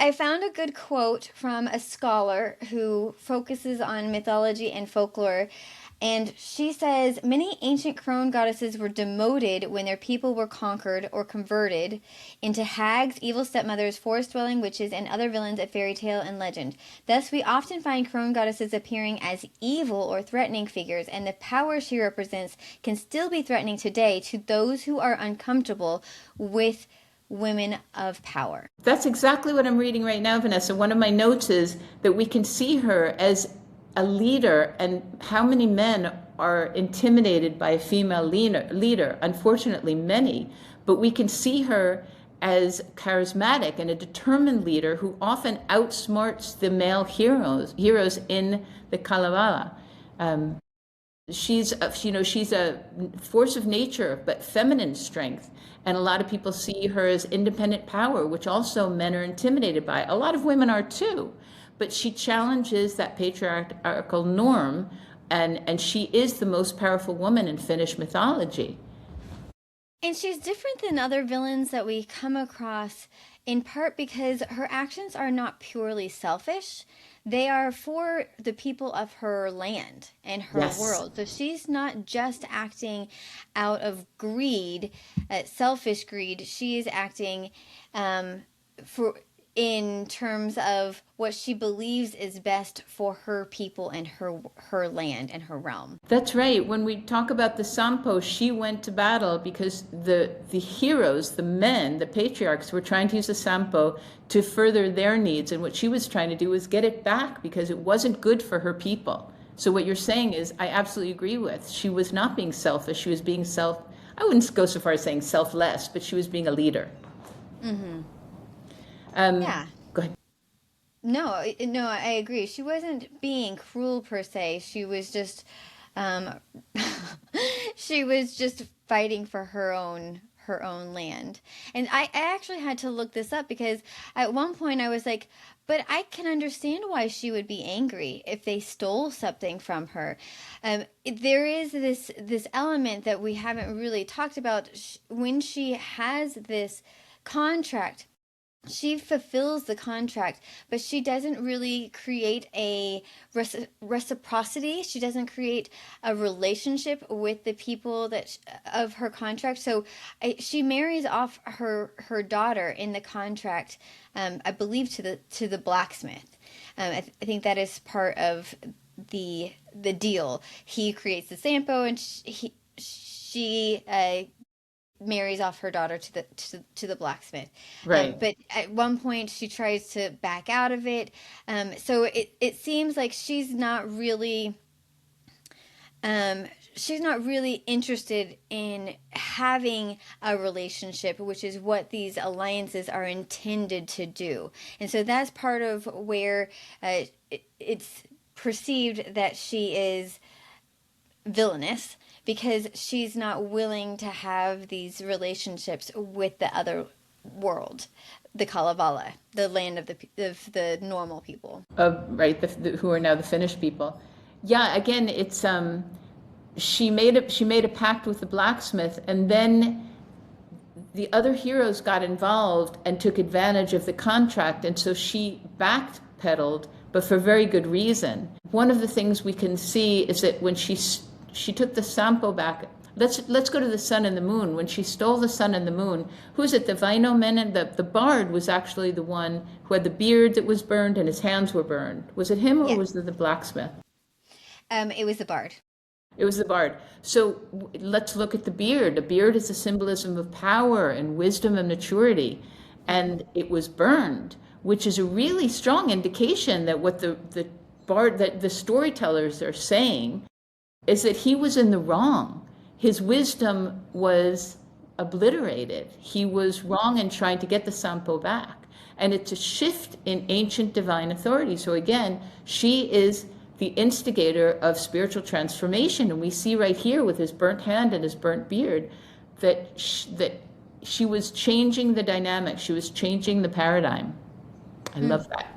I found a good quote from a scholar who focuses on mythology and folklore, and she says many ancient crone goddesses were demoted when their people were conquered or converted into hags, evil stepmothers, forest dwelling witches, and other villains of fairy tale and legend. Thus, we often find crone goddesses appearing as evil or threatening figures, and the power she represents can still be threatening today to those who are uncomfortable with women of power. That's exactly what I'm reading right now, Vanessa. One of my notes is that we can see her as a leader, and how many men are intimidated by a female leader. Unfortunately, many. But we can see her as charismatic and a determined leader who often outsmarts the male heroes in the Kalevala. She's a force of nature, but feminine strength. And a lot of people see her as independent power, which also men are intimidated by. A lot of women are too, but she challenges that patriarchal norm, and she is the most powerful woman in Finnish mythology. And she's different than other villains that we come across, in part because her actions are not purely selfish. They are for the people of her land and her Yes. world. So she's not just acting out of greed, selfish greed. She is acting for in terms of what she believes is best for her people and her land and her realm. That's right. When we talk about the Sampo, she went to battle because the heroes, the men, the patriarchs were trying to use the Sampo to further their needs. And what she was trying to do was get it back because it wasn't good for her people. So what you're saying is, I absolutely agree with. She was not being selfish. She was being I wouldn't go so far as saying selfless, but she was being a leader. Mm-hmm. Yeah. Go ahead. No, no, I agree. She wasn't being cruel per se. Um, she was just fighting for her own land. And I actually had to look this up because at one point I was like, but I can understand why she would be angry if they stole something from her. There is this element that we haven't really talked about when she has this contract. She fulfills the contract, but she doesn't really create a reciprocity. She doesn't create a relationship with the people of her contract. So she marries off her daughter in the contract, I believe to the blacksmith. I think that is part of the deal. He creates the Sampo, and she marries off her daughter to the blacksmith. Right. But at one point she tries to back out of it. So it seems like she's not really interested in having a relationship, which is what these alliances are intended to do. And so that's part of where it's perceived that she is villainous, because she's not willing to have these relationships with the other world, the Kalevala, the land of the normal people. Right, who are now the Finnish people. Yeah, again, it's she made a pact with the blacksmith, and then the other heroes got involved and took advantage of the contract, and so she backpedaled, but for very good reason. One of the things we can see is that when she took the Sampo back. Let's go to the sun and the moon. When she stole the sun and the moon, who's it? The Vainomen, the bard was actually the one who had the beard that was burned and his hands were burned. Was it him, or Yeah. was it the blacksmith? It was the bard. It was the bard. So let's look at the beard. The beard is a symbolism of power and wisdom and maturity, and it was burned, which is a really strong indication that what the bard, that the storytellers are saying, is that he was in the wrong. His wisdom was obliterated. He was wrong in trying to get the Sampo back. And it's a shift in ancient divine authority. So again, she is the instigator of spiritual transformation. And we see right here with his burnt hand and his burnt beard that she was changing the dynamic. She was changing the paradigm. I love that.